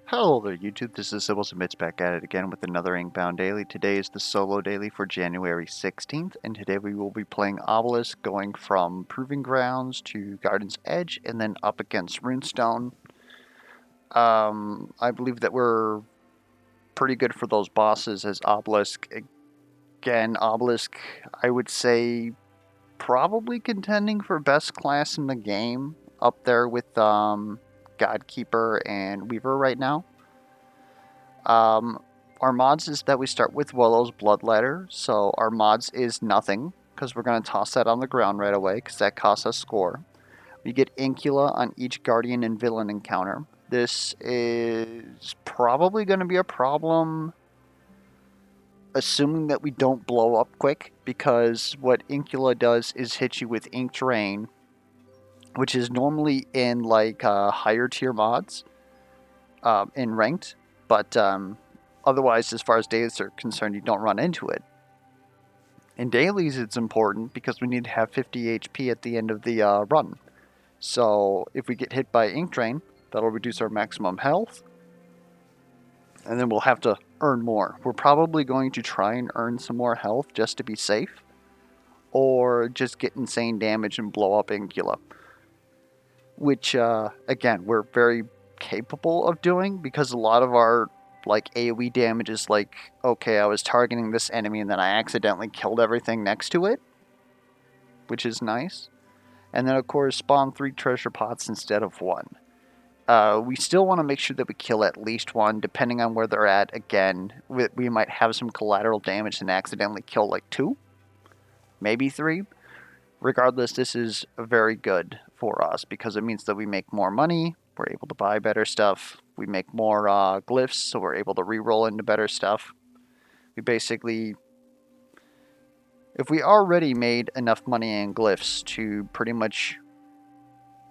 Hello there YouTube, this is Sybil Submits back at it again with another Inkbound Daily. Today is the solo daily for January 16th, and today we will be playing Obelisk, going from Proving Grounds to Garden's Edge, and then up against Runestone. I believe that we're pretty good for those bosses as Obelisk. Again, Obelisk, I would say, probably contending for best class in the game, up there with Godkeeper and Weaver right now. Our mods is that we start with Willow's Bloodletter, so our mods is nothing, because we're going to toss that on the ground right away, because that costs us score. We get Incula on each Guardian and Villain encounter. This is probably going to be a problem, assuming that we don't blow up quick, because what Incula does is hit you with Ink Drain, which is normally in like higher tier mods, in ranked, but otherwise, as far as dailies are concerned, you don't run into it. In dailies, it's important because we need to have 50 HP at the end of the run. So if we get hit by Ink Drain, that'll reduce our maximum health, and then we'll have to earn more. We're probably going to try and earn some more health just to be safe, or just get insane damage and blow up Incula. Which, again, we're very capable of doing, because a lot of our like AoE damage is like, okay, I was targeting this enemy and then I accidentally killed everything next to it, which is nice. And then of course spawn 3 treasure pots instead of 1. We still want to make sure that we kill at least 1, depending on where they're at. Again, we might have some collateral damage and accidentally kill like 2, maybe 3. Regardless, this is very good for us because it means that we make more money, we're able to buy better stuff, we make more glyphs, so we're able to reroll into better stuff. We basically, if we already made enough money in glyphs to pretty much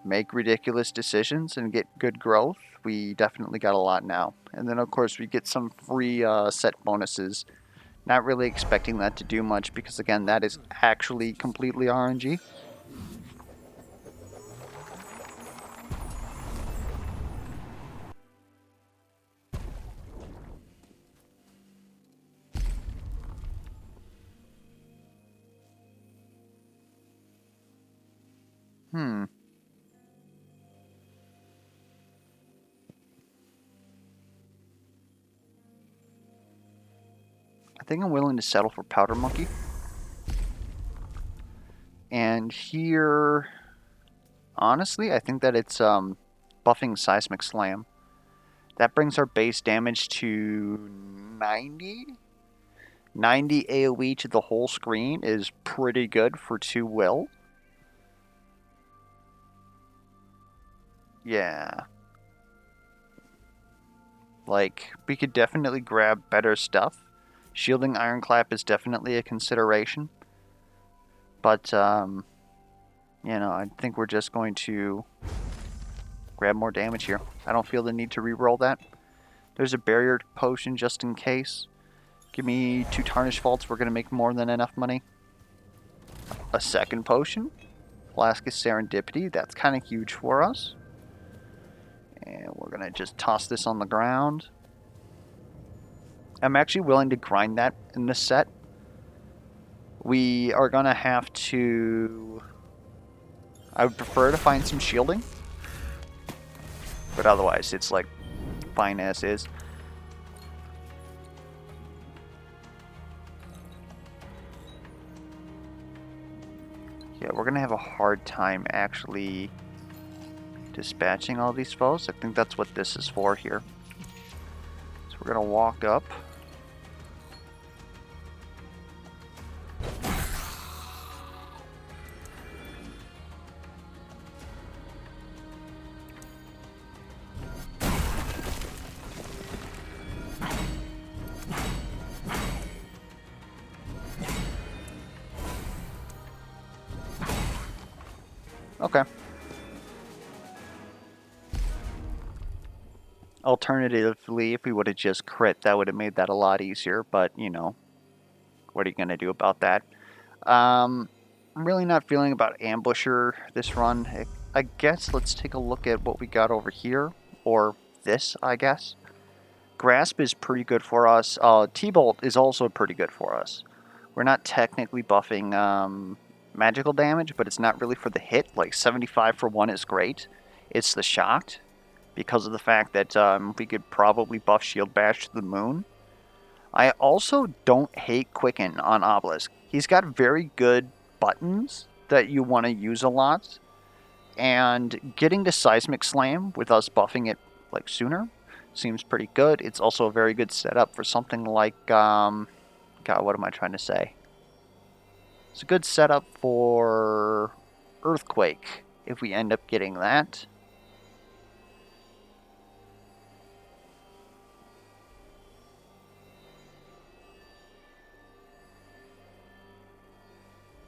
make ridiculous decisions and get good growth, we definitely got a lot now. And then of course we get some free set bonuses. Not really expecting that to do much because, again, that is actually completely RNG. I think I'm willing to settle for Powder Monkey. And here, honestly, I think that it's buffing Seismic Slam. That brings our base damage to 90. 90 AoE to the whole screen is pretty good for 2 will. Yeah. Like, we could definitely grab better stuff. Shielding Ironclap is definitely a consideration. But, you know, I think we're just going to grab more damage here. I don't feel the need to re-roll that. There's a barrier potion just in case. Give me 2 Tarnished Vaults. We're going to make more than enough money. A second potion. Alaska's Serendipity. That's kind of huge for us. And we're going to just toss this on the ground. I'm actually willing to grind that in this set. We are going to have to... I would prefer to find some shielding. But otherwise, it's like fine as is. Yeah, we're going to have a hard time actually dispatching all these foes. I think that's what this is for here. So we're going to walk up. Okay. Alternatively, if we would have just crit, that would have made that a lot easier, but, you know, what are you going to do about that? I'm really not feeling about Ambusher this run. I guess let's take a look at what we got over here, or this, I guess. Grasp is pretty good for us. T-Bolt is also pretty good for us. We're not technically buffing magical damage, but it's not really for the hit. Like 75 for 1 is great. It's the shocked, because of the fact that we could probably buff Shield Bash to the moon. I also don't hate Quicken on Obelisk. He's got very good buttons that you want to use a lot, and getting to Seismic Slam with us buffing it like sooner seems pretty good. It's also a very good setup for something like, God, what am I trying to say? It's a good setup for Earthquake if we end up getting that.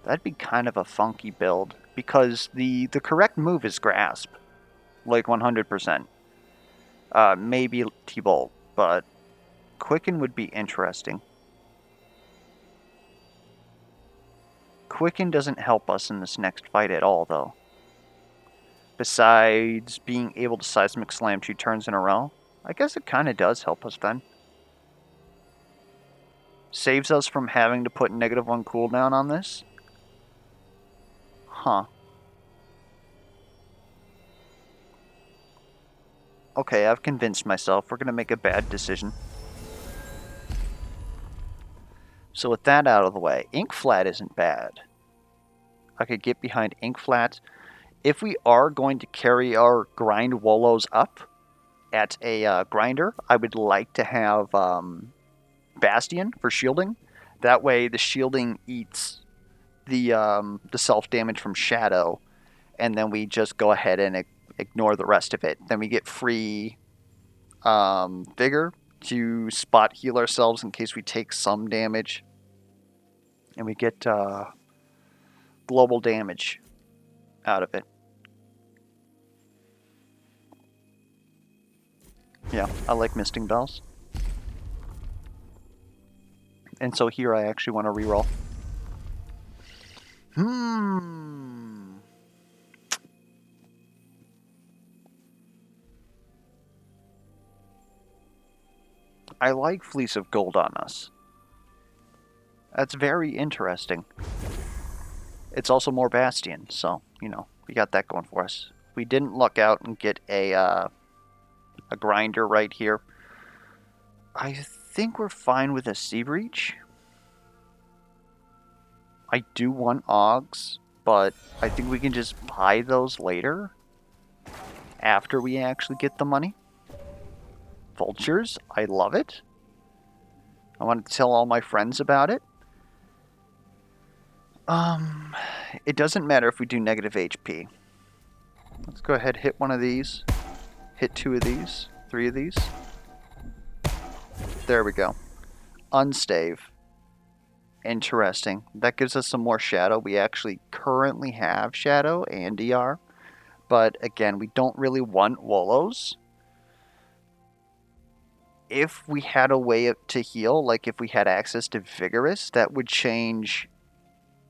That'd be kind of a funky build, because the correct move is Grasp, like 100%. Maybe T-Bolt, but Quicken would be interesting. Quicken doesn't help us in this next fight at all, though. Besides being able to Seismic Slam 2 turns in a row, I guess it kind of does help us then. Saves us from having to put -1 cooldown on this. Huh. Okay, I've convinced myself. We're going to make a bad decision. So with that out of the way, Ink Flat isn't bad. I could get behind Ink Flat. If we are going to carry our grind Wolos up at a grinder, I would like to have Bastion for shielding. That way the shielding eats the self-damage from Shadow, and then we just go ahead and ignore the rest of it. Then we get free Vigor to spot heal ourselves in case we take some damage. And we get global damage out of it. Yeah, I like Misting Bells. And so here I actually want to reroll. I like Fleece of Gold on us. That's very interesting. It's also more Bastion, so, you know, we got that going for us. We didn't luck out and get a grinder right here. I think we're fine with a Sea Breach. I do want Augs, but I think we can just buy those later, after we actually get the money. Vultures, I love it. I want to tell all my friends about it. It doesn't matter if we do negative HP. Let's go ahead, hit one of these, hit 2 of these, 3 of these. There we go. Unstave. Interesting. That gives us some more Shadow. We actually currently have Shadow and DR, but again, we don't really want Wolos. If we had a way to heal, like if we had access to Vigorous, that would change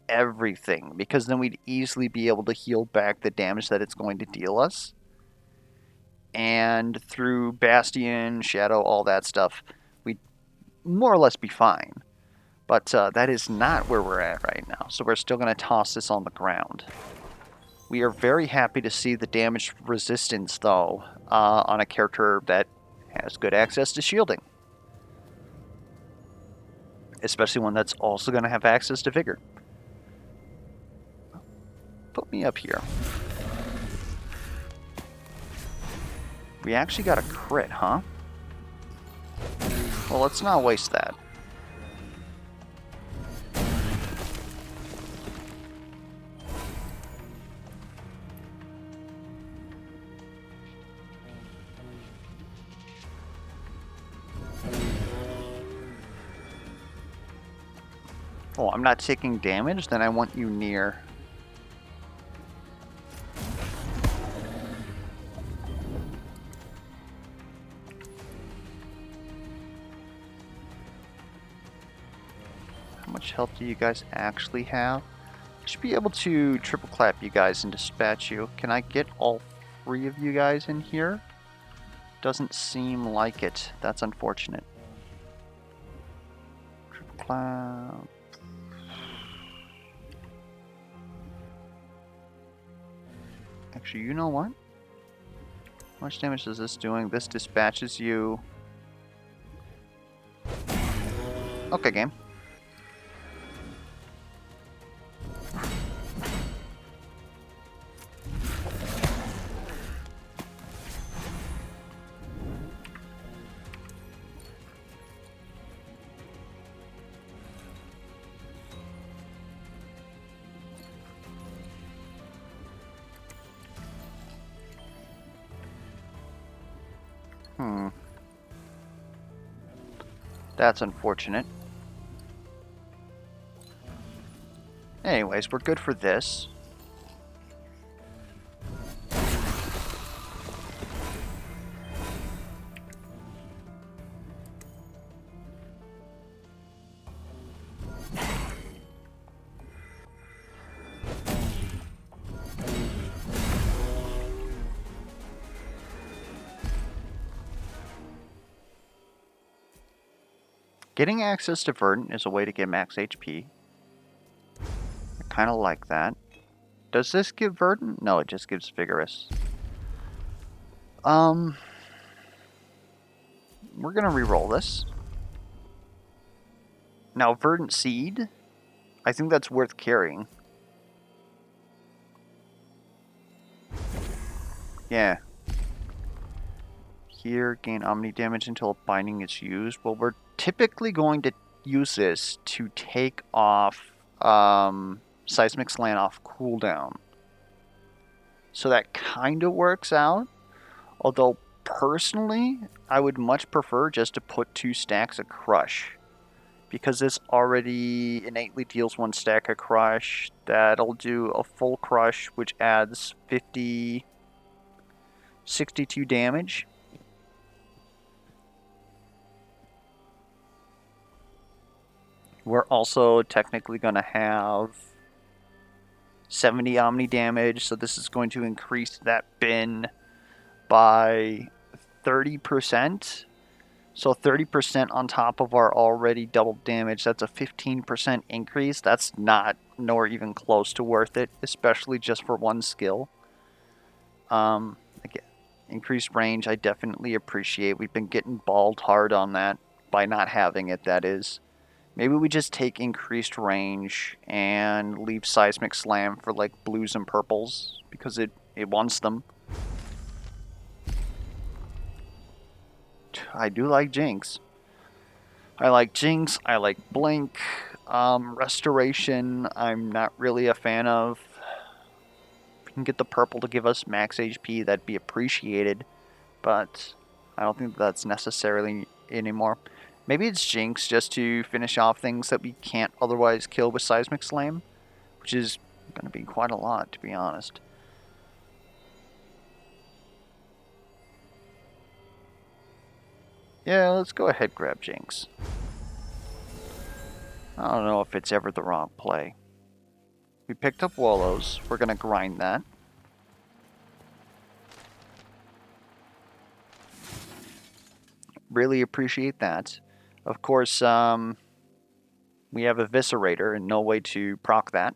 everything, because then we'd easily be able to heal back the damage that it's going to deal us. And through Bastion, Shadow, all that stuff, we'd more or less be fine. But that is not where we're at right now, so we're still going to toss this on the ground. We are very happy to see the damage resistance, though, on a character that has good access to shielding. Especially one that's also going to have access to Vigor. Put me up here. We actually got a crit, huh? Well, let's not waste that. Oh, I'm not taking damage? Then I want you near. How much health do you guys actually have? I should be able to triple clap you guys and dispatch you. Can I get all 3 of you guys in here? Doesn't seem like it. That's unfortunate. Triple cloud. Actually, you know what? How much damage is this doing? This dispatches you. Okay, game. That's unfortunate. Anyways, we're good for this. Getting access to Verdant is a way to get max HP. I kind of like that. Does this give Verdant? No, it just gives Vigorous. We're gonna re-roll this. Now, Verdant Seed, I think that's worth carrying. Yeah. Here, gain Omni damage until binding is used. Well, we're typically going to use this to take off Seismic Slant off cooldown. So that kind of works out. Although, personally, I would much prefer just to put 2 stacks of Crush. Because this already innately deals 1 stack of Crush. That'll do a full Crush, which adds 62 damage. We're also technically going to have 70 Omni damage, so this is going to increase that bin by 30%. So 30% on top of our already doubled damage, that's a 15% increase. That's not nor even close to worth it, especially just for 1 skill. Again, increased range I definitely appreciate. We've been getting balled hard on that by not having it, that is. Maybe we just take increased range and leave Seismic Slam for like blues and purples because it wants them. I do like Jinx. I like Jinx, I like Blink. Restoration, I'm not really a fan of. If we can get the purple to give us max HP, that'd be appreciated. But I don't think that's necessarily anymore. Maybe it's Jinx just to finish off things that we can't otherwise kill with Seismic Slam, which is going to be quite a lot, to be honest. Yeah, let's go ahead and grab Jinx. I don't know if it's ever the wrong play. We picked up Wolos. We're going to grind that. Really appreciate that. Of course, we have Eviscerator and no way to proc that.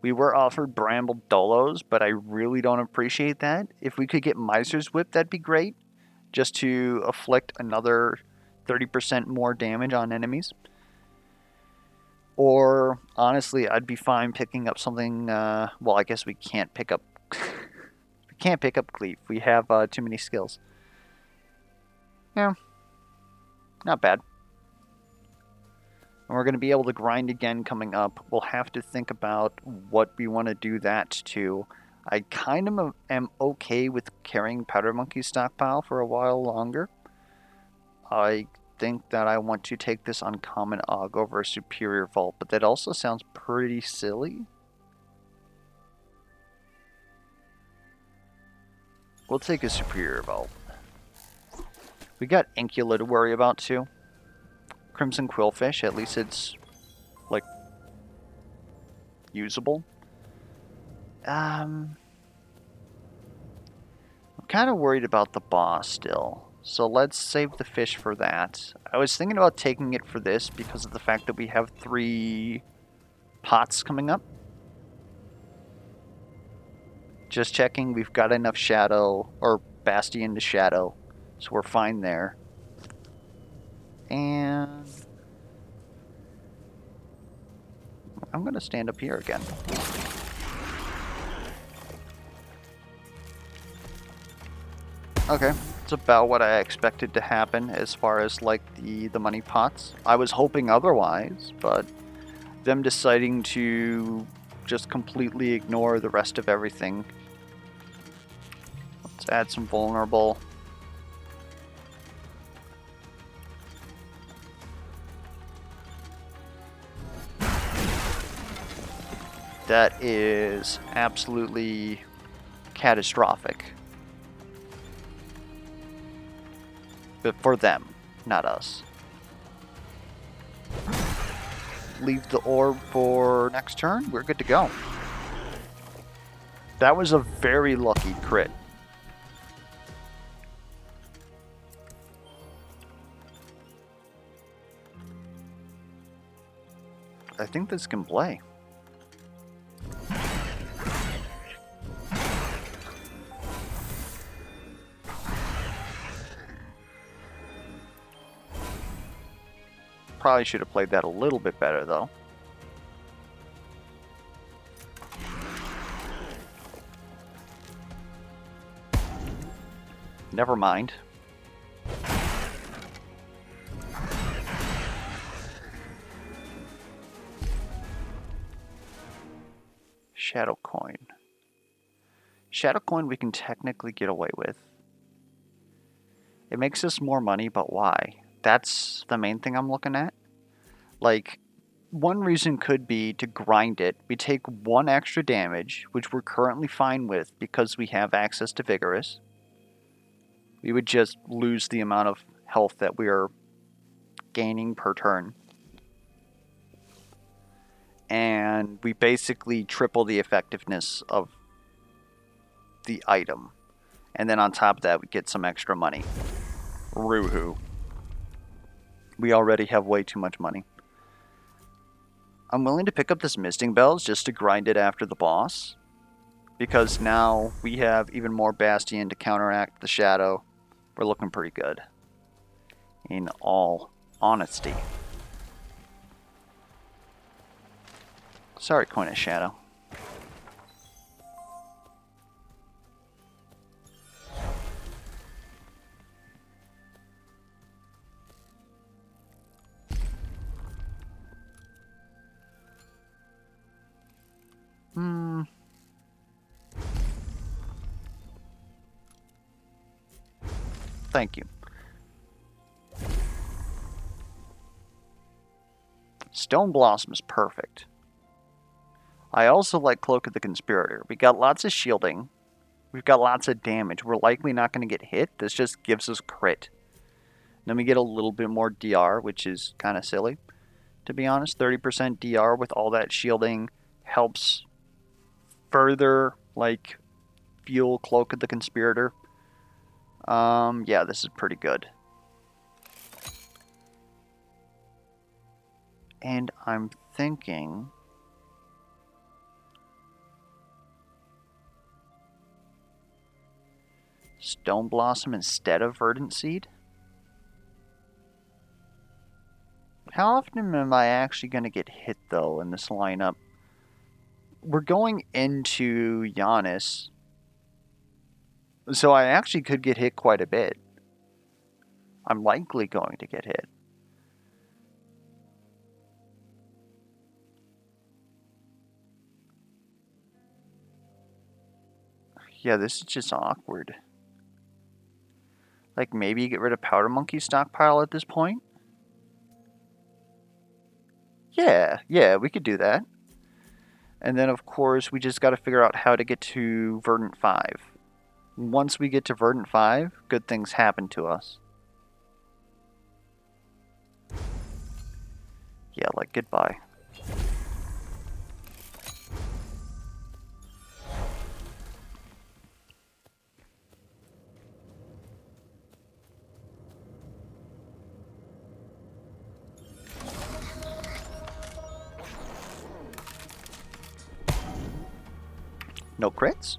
We were offered Bramble Dolos, but I really don't appreciate that. If we could get Miser's Whip, that'd be great. Just to afflict another 30% more damage on enemies. Or, honestly, I'd be fine picking up something, well, I guess we can't pick up... we can't pick up Cleave. We have too many skills. Yeah. Not bad. And we're going to be able to grind again coming up. We'll have to think about what we want to do that to. I kind of am okay with carrying Powder Monkey stockpile for a while longer. I think that I want to take this Uncommon Og over a Superior Vault, but that also sounds pretty silly. We'll take a Superior Vault. We got Inkula to worry about too. Crimson Quillfish, at least it's, like, usable. I'm kind of worried about the boss still. So let's save the fish for that. I was thinking about taking it for this because of the fact that we have 3 pots coming up. Just checking, we've got enough shadow, or bastion to shadow, so we're fine there. And I'm going to stand up here again. Okay, it's about what I expected to happen as far as like the money pots. I was hoping otherwise, but them deciding to just completely ignore the rest of everything. Let's add some vulnerable. That is absolutely catastrophic. But for them, not us. Leave the orb for next turn. We're good to go. That was a very lucky crit. I think this can play. Probably should have played that a little bit better, though. Never mind. Shadow coin. Shadow coin we can technically get away with. It makes us more money, but why? That's the main thing I'm looking at. Like, one reason could be to grind it. We take 1 extra damage, which we're currently fine with because we have access to Vigorous. We would just lose the amount of health that we are gaining per turn. And we basically triple the effectiveness of the item. And then on top of that, we get some extra money. Woohoo. We already have way too much money. I'm willing to pick up this Misting Bells just to grind it after the boss. Because now we have even more Bastion to counteract the Shadow. We're looking pretty good. In all honesty. Sorry, Coin of Shadow. Thank you. Stone Blossom is perfect. I also like Cloak of the Conspirator. We got lots of shielding. We've got lots of damage. We're likely not going to get hit. This just gives us crit. Then we get a little bit more DR, which is kind of silly, to be honest. 30% DR with all that shielding helps further, like, fuel Cloak of the Conspirator. Yeah, this is pretty good. And I'm thinking... Stone Blossom instead of Verdant Seed? How often am I actually going to get hit, though, in this lineup? We're going into Giannis, so I actually could get hit quite a bit. I'm likely going to get hit. Yeah, this is just awkward. Like, maybe get rid of Powder Monkey stockpile at this point? Yeah, we could do that. And then, of course, we just got to figure out how to get to Verdant 5. Once we get to Verdant 5, good things happen to us. Yeah, like, goodbye. No crits?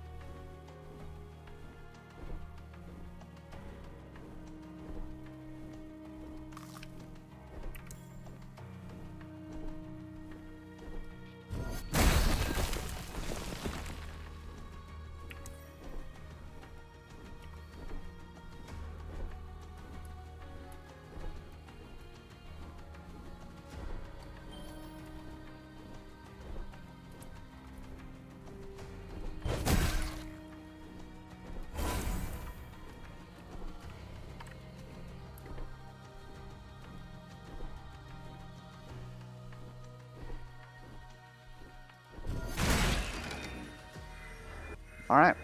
Alright.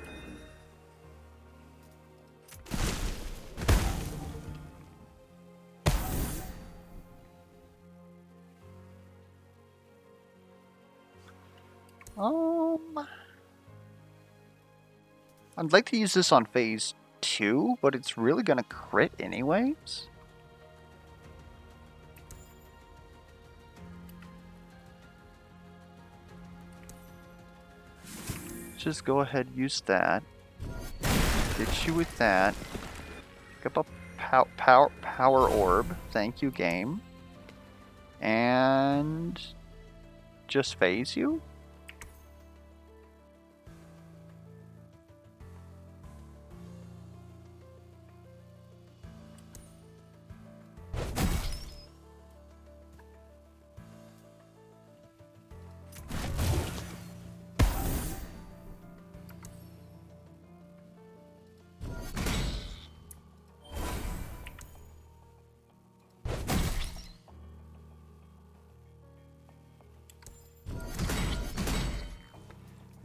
I'd like to use this on phase 2, but it's really gonna crit anyways. Just go ahead, use that. Get you with that. Pick up a power orb. Thank you, game. And just phase you?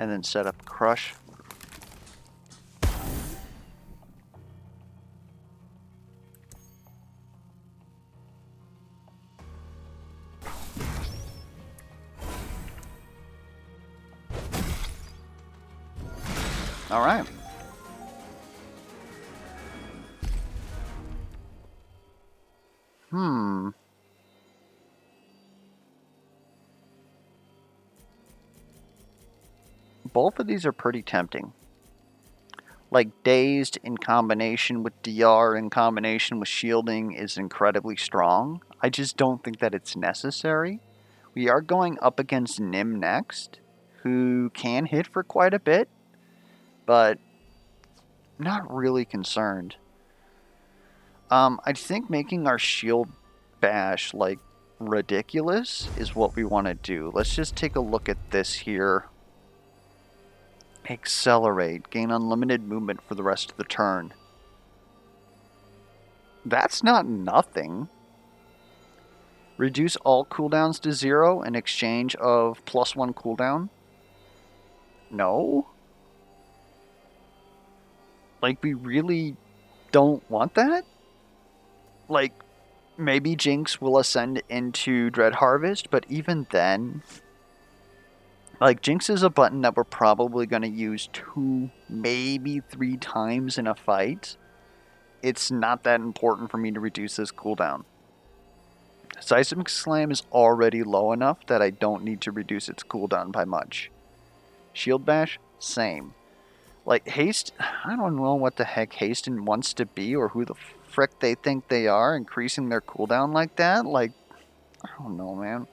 And then set up crush. All right. Both of these are pretty tempting. Like Dazed in combination with DR in combination with shielding is incredibly strong. I just don't think that it's necessary. We are going up against Nim next, who can hit for quite a bit, but not really concerned. I think making our shield bash like ridiculous is what we want to do. Let's just take a look at this here. Accelerate. Gain unlimited movement for the rest of the turn. That's not nothing. Reduce all cooldowns to 0 in exchange of +1 cooldown. No? Like, we really don't want that? Like, maybe Jinx will ascend into Dread Harvest, but even then... Like, Jinx is a button that we're probably going to use 2, maybe 3 times in a fight. It's not that important for me to reduce this cooldown. Seismic Slam is already low enough that I don't need to reduce its cooldown by much. Shield Bash, same. Like, Haste, I don't know what the heck Hasten wants to be or who the frick they think they are, increasing their cooldown like that. Like, I don't know, man.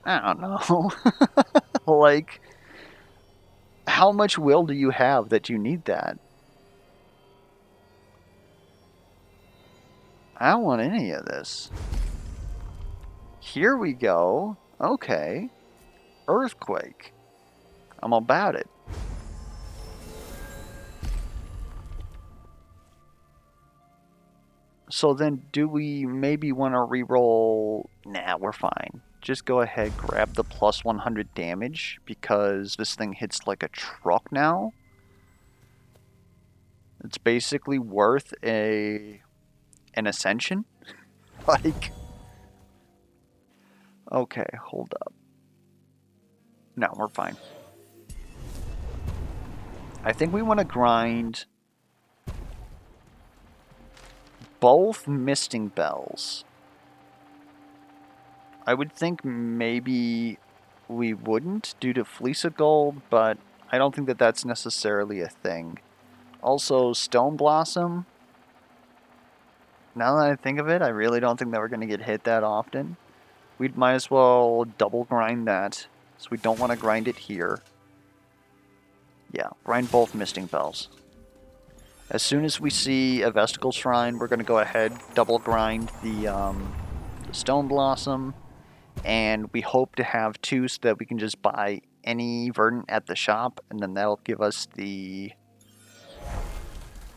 I don't know. Like, how much will do you have that you need that? I don't want any of this. Here we go. Okay. Earthquake. I'm about it. So then do we maybe want to reroll? Nah, we're fine. Just go ahead, grab the plus 100 damage because this thing hits like a truck now. It's basically worth an ascension. Like, okay, hold up. No, we're fine. I think we want to grind both Misting Bells. I would think maybe we wouldn't due to Fleece of Gold, but I don't think that that's necessarily a thing. Also, Stone Blossom. Now that I think of it, I really don't think that we're going to get hit that often. We might as well double grind that, so we don't want to grind it here. Yeah, grind both Misting Bells. As soon as we see a Vesticle Shrine, we're going to go ahead, double grind the Stone Blossom, and we hope to have 2 so that we can just buy any Verdant at the shop, and then that'll give us the...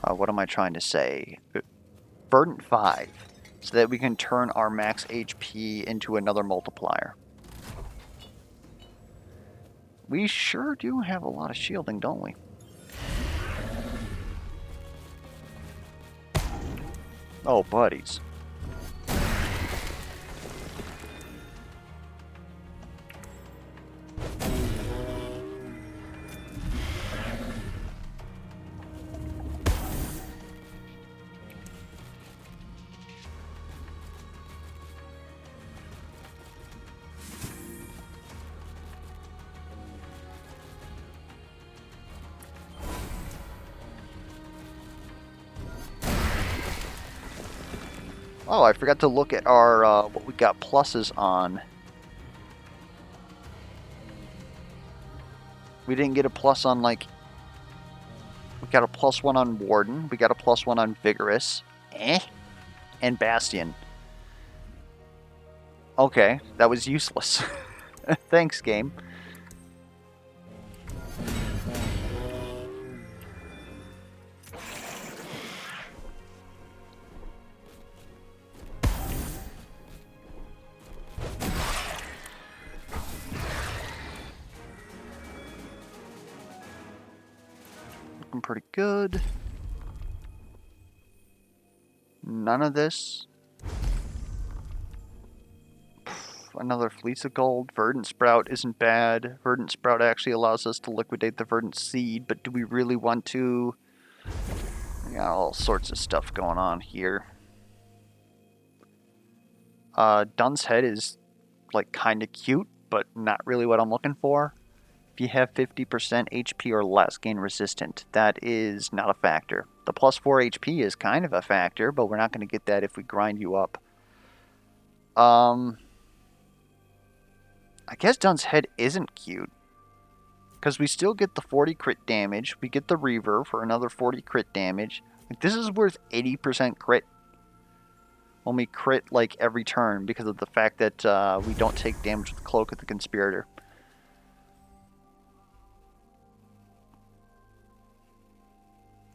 what am I trying to say? Verdant 5, so that we can turn our max HP into another multiplier. We sure do have a lot of shielding, don't we? Oh, buddies. Oh, I forgot to look at our what we got pluses on. We didn't get a plus on, like... We got a +1 on Warden. We got a +1 on Vigorous. And Bastion. Okay, that was useless. Thanks, game. Looking pretty good. None of this. Another Fleece of Gold. Verdant Sprout isn't bad. Verdant Sprout actually allows us to liquidate the Verdant Seed, but do we really want to? We got all sorts of stuff going on here. Dun's Head is like kind of cute, but not really what I'm looking for. If you have 50% HP or less, gain resistant. That is not a factor. The +4 HP is kind of a factor, but we're not going to get that if we grind you up. I guess Dun's Head isn't cute, because we still get the 40 crit damage. We get the Reverb for another 40 crit damage. Like, this is worth 80% crit when we crit like every turn because of the fact that we don't take damage with the Cloak of the Conspirator.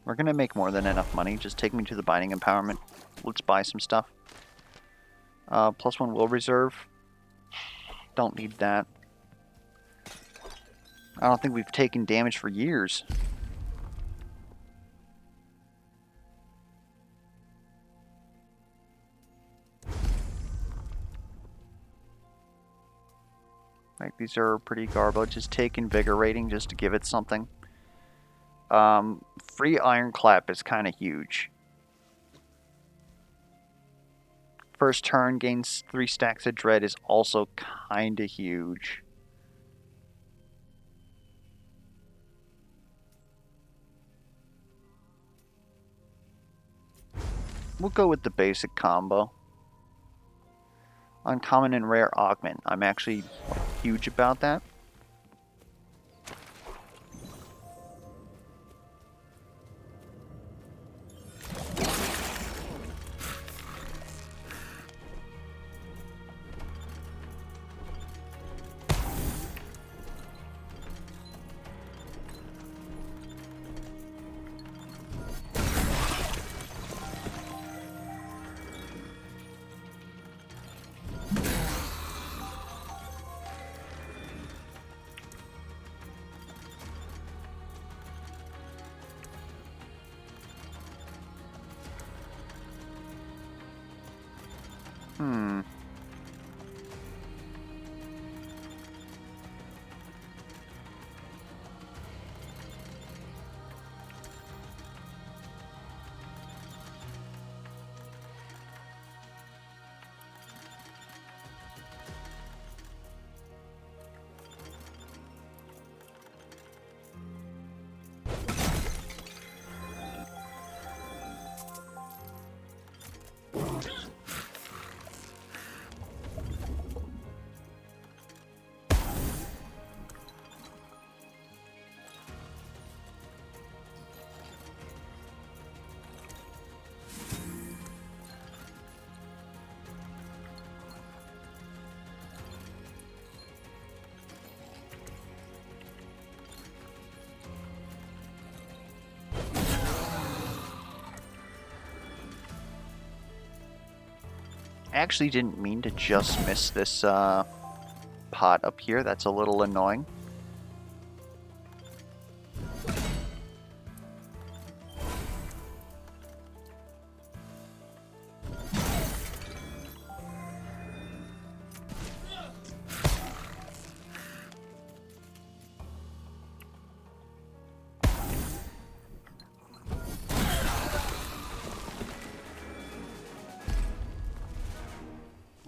We're going to make more than enough money. Just take me to the Binding Empowerment. Let's buy some stuff. +1 Will Reserve. Don't need that. I don't think we've taken damage for years. Like, these are pretty garbage. Just take Invigorating just to give it something. Free Ironclap is kind of huge. First turn gains 3 stacks of Dread is also kind of huge. We'll go with the basic combo. Uncommon and Rare Augment. I'm actually huge about that. Actually didn't mean to just miss this pot up here. That's a little annoying.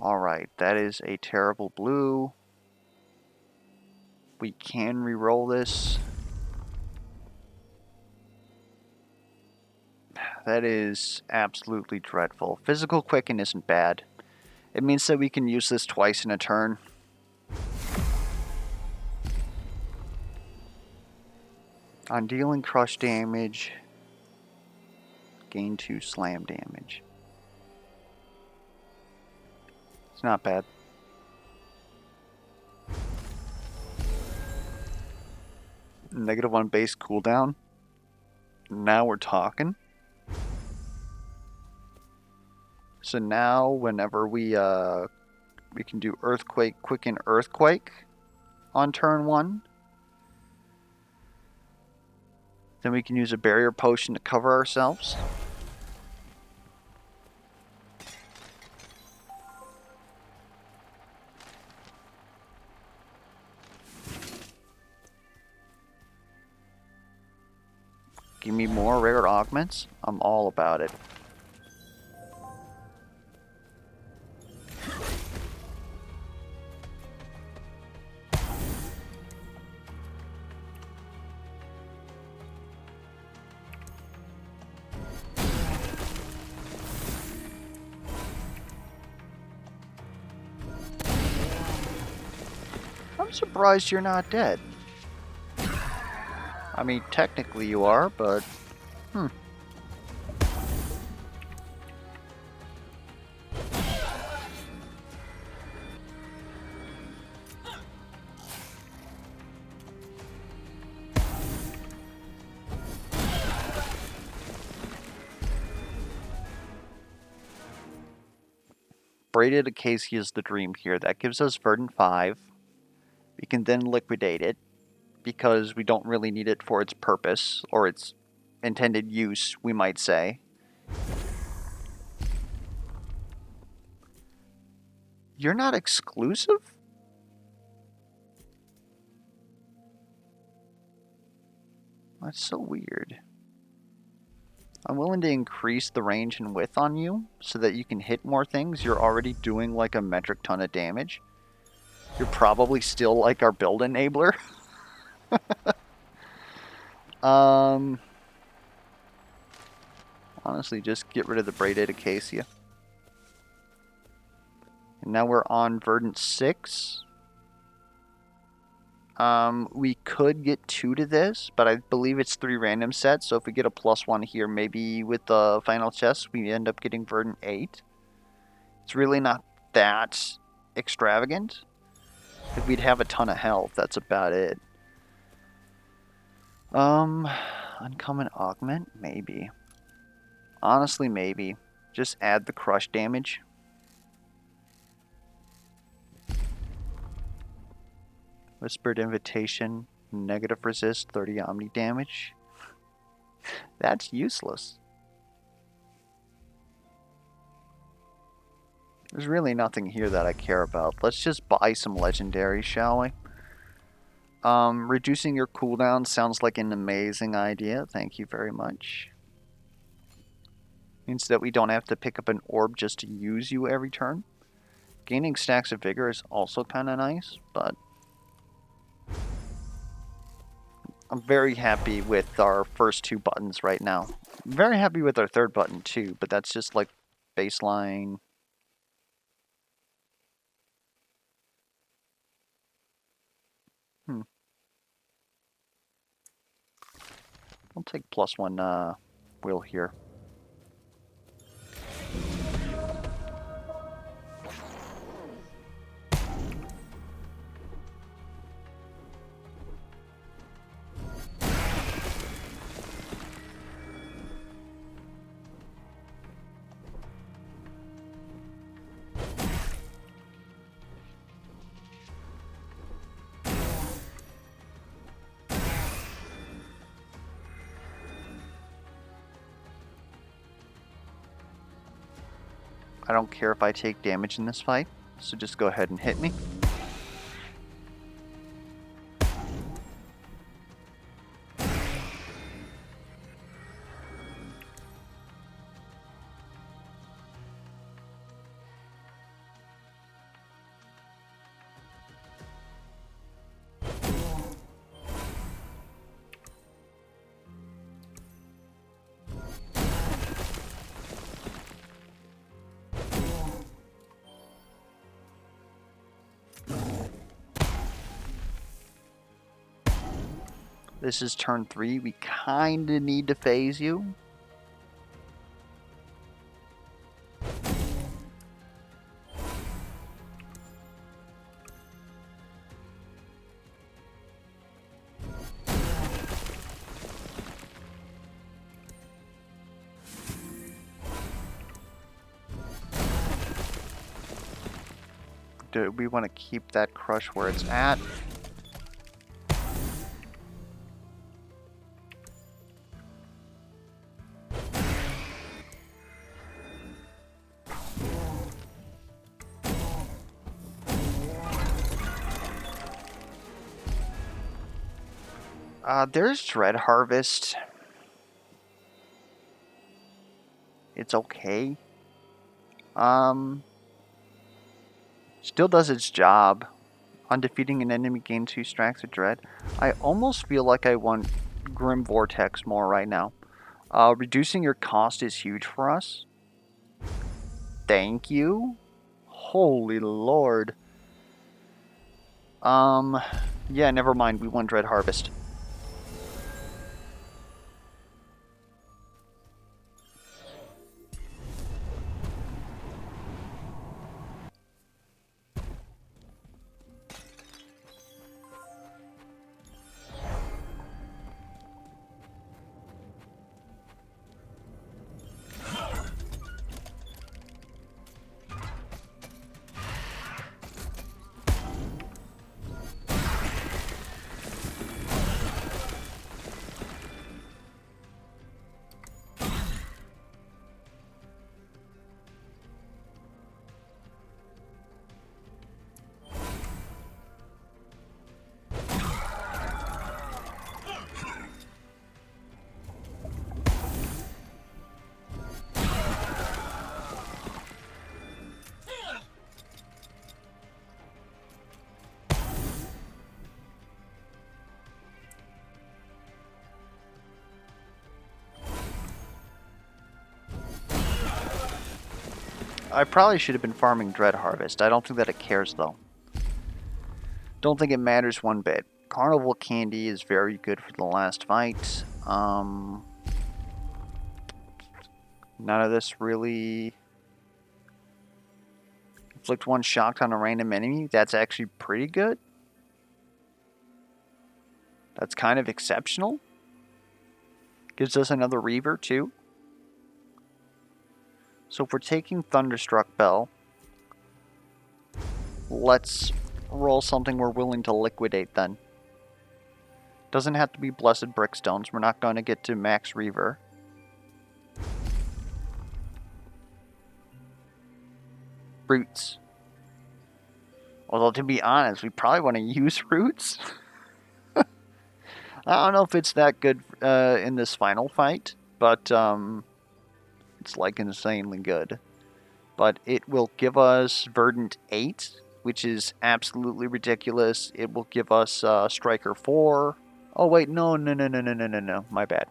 Alright, that is a terrible blue. We can re-roll this. That is absolutely dreadful. Physical Quicken isn't bad. It means that we can use this twice in a turn. On dealing crush damage, gain 2 slam damage. It's not bad. -1 base cooldown. Now we're talking. So now whenever we can do Earthquake, Quicken Earthquake on turn 1. Then we can use a barrier potion to cover ourselves. Give me more rare augments. I'm all about it. I'm surprised you're not dead. I mean, technically you are, but... Braided Acacia is the dream here. That gives us Verdant 5. We can then liquidate it, because we don't really need it for its purpose, or its intended use, we might say. You're not exclusive? That's so weird. I'm willing to increase the range and width on you so that you can hit more things. You're already doing like a metric ton of damage. You're probably still like our build enabler. Honestly, just get rid of the Braided Acacia. And now we're on Verdant 6. We could get 2 to this, but I believe it's 3 random sets, so if we get a +1 here, maybe with the final chest, we end up getting Verdant 8. It's really not that extravagant. If we'd have a ton of health, that's about it. Uncommon Augment? Maybe. Honestly, maybe. Just add the crush damage. Whispered Invitation, negative resist, 30 Omni damage. That's useless. There's really nothing here that I care about. Let's just buy some legendaries, shall we? Reducing your cooldown sounds like an amazing idea. Thank you very much. Means that we don't have to pick up an orb just to use you every turn. Gaining stacks of vigor is also kind of nice, but I'm very happy with our first 2 buttons right now. I'm very happy with our 3rd button too, but that's just like baseline. I'll take +1 will here. I don't care if I take damage in this fight, so just go ahead and hit me. This is turn 3. We kinda need to phase you. Do we want to keep that crush where it's at? There's Dread Harvest. It's okay. Still does its job. On defeating an enemy, gain 2 stacks of Dread. I almost feel like I want Grim Vortex more right now. Reducing your cost is huge for us. Thank you. Holy lord. Yeah, never mind. We want Dread Harvest. I probably should have been farming Dread Harvest. I don't think that it cares, though. Don't think it matters one bit. Carnival Candy is very good for the last fight. None of this really... Inflict 1 shock on a random enemy. That's actually pretty good. That's kind of exceptional. Gives us another Reaver, too. So if we're taking Thunderstruck Bell, let's roll something we're willing to liquidate then. Doesn't have to be Blessed Brickstones. We're not going to get to max Reaver. Roots. Although, to be honest, we probably want to use Roots. I don't know if it's that good in this final fight, but it's like insanely good. But it will give us Verdant 8, which is absolutely ridiculous. It will give us Striker 4. Oh wait, no, my bad.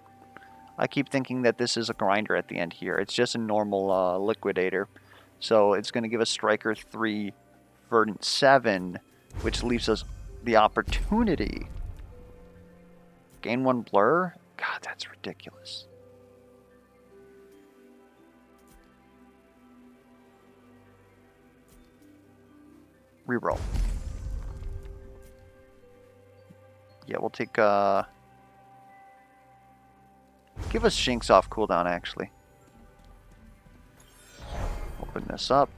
I keep thinking that this is a grinder at the end here. It's just a normal liquidator. So it's going to give us Striker 3, Verdant 7, which leaves us the opportunity. Gain 1 Blur? God, that's ridiculous. Reroll. Yeah, we'll take, give us Shinx off cooldown, actually. Open this up.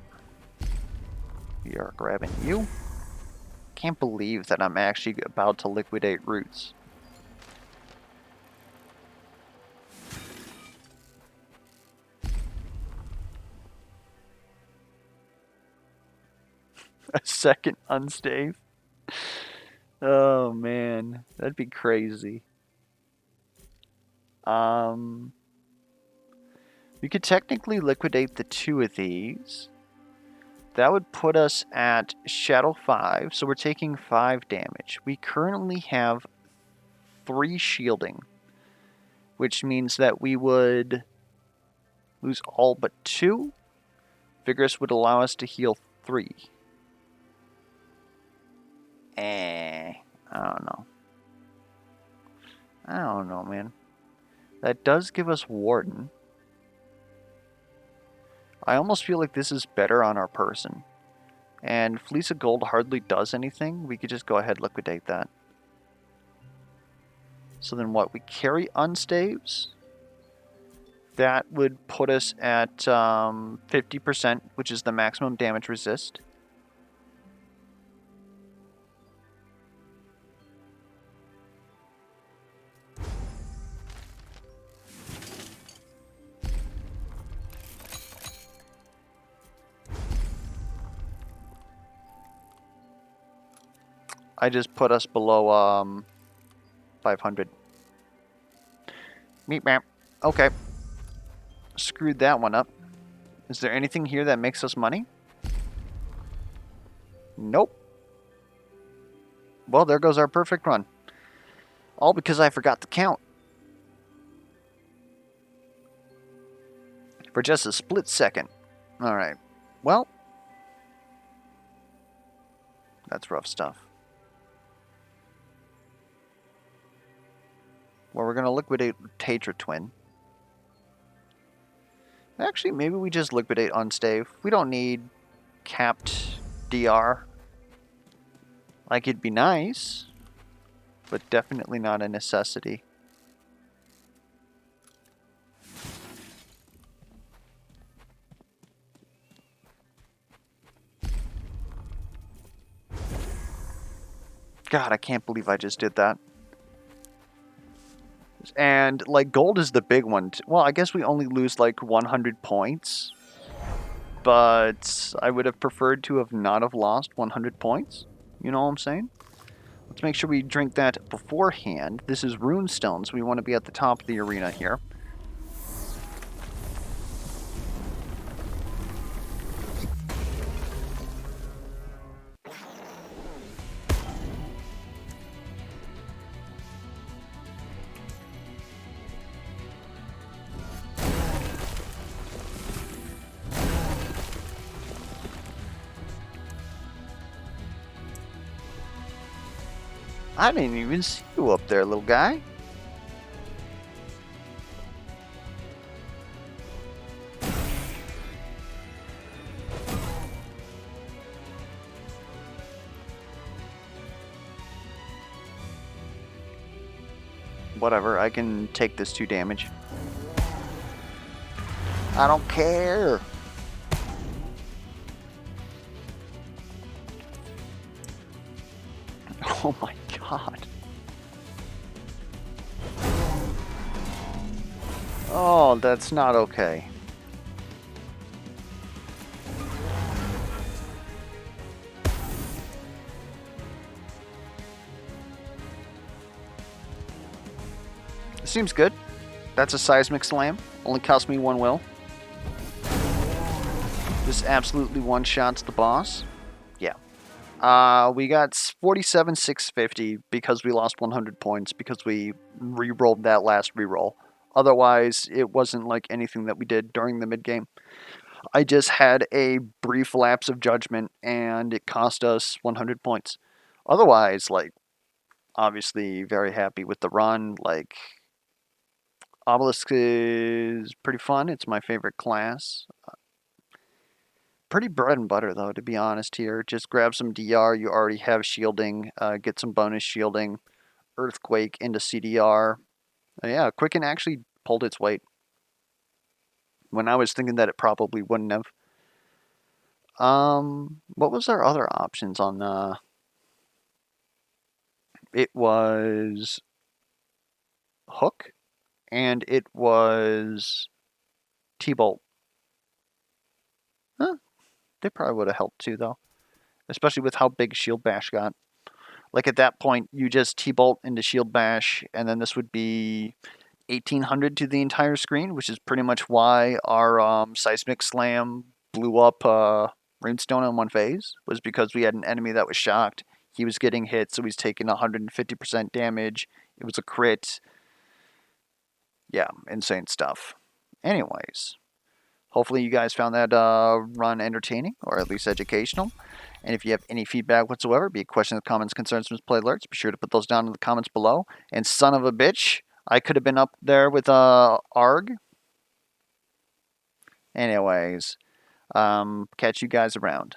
We are grabbing you. Can't believe that I'm actually about to liquidate Roots. A second unstave? Oh man, that'd be crazy. We could technically liquidate the two of these. That would put us at Shadow 5, so we're taking 5 damage. We currently have 3 shielding, which means that we would lose all but 2. Vigorous would allow us to heal 3. I don't know. I don't know, man. That does give us Warden. I almost feel like this is better on our person. And Fleece of Gold hardly does anything. We could just go ahead and liquidate that. So then what? We carry unstaves. That would put us at 50%, which is the maximum damage resist. I just put us below 500. Meep map. Okay. Screwed that one up. Is there anything here that makes us money? Nope. Well, there goes our perfect run. All because I forgot to count. For just a split second. Alright. Well. That's rough stuff. Well, we're going to liquidate Tetra Twin. Actually, maybe we just liquidate Unstave. We don't need capped DR. Like, it'd be nice, but definitely not a necessity. God, I can't believe I just did that. And, like, gold is the big one. Well, I guess we only lose, like, 100 points. But I would have preferred to have not have lost 100 points. You know what I'm saying? Let's make sure we drink that beforehand. This is Runestone, so we want to be at the top of the arena here. I didn't even see you up there, little guy. Whatever, I can take this 2 damage. I don't care. Oh my god. Oh, that's not okay. Seems good. That's a seismic slam. Only cost me 1 will. Just absolutely one-shots the boss. Yeah. We got 47,650 because we lost 100 points because we re-rolled that last re-roll. Otherwise, it wasn't like anything that we did during the mid-game. I just had a brief lapse of judgment and it cost us 100 points. Otherwise, like, obviously very happy with the run. Like, Obelisk is pretty fun. It's my favorite class. Pretty bread and butter, though, to be honest here. Just grab some DR. You already have shielding. Get some bonus shielding. Earthquake into CDR. Yeah, Quicken actually pulled its weight. When I was thinking that it probably wouldn't have. What was our other options on it was Hook and it was T-Bolt. Huh, they probably would have helped too, though. especially with how big Shield Bash got. Like at that point, you just T-bolt into Shield Bash, and then this would be 1800 to the entire screen, which is pretty much why our Seismic Slam blew up Runestone in one phase, was because we had an enemy that was shocked. He was getting hit, so he's taking 150% damage. It was a crit. Yeah, insane stuff. Anyways, hopefully you guys found that run entertaining, or at least educational. And if you have any feedback whatsoever, be it questions, comments, concerns, misplay alerts, be sure to put those down in the comments below. And son of a bitch, I could have been up there with ARG. Anyways, catch you guys around.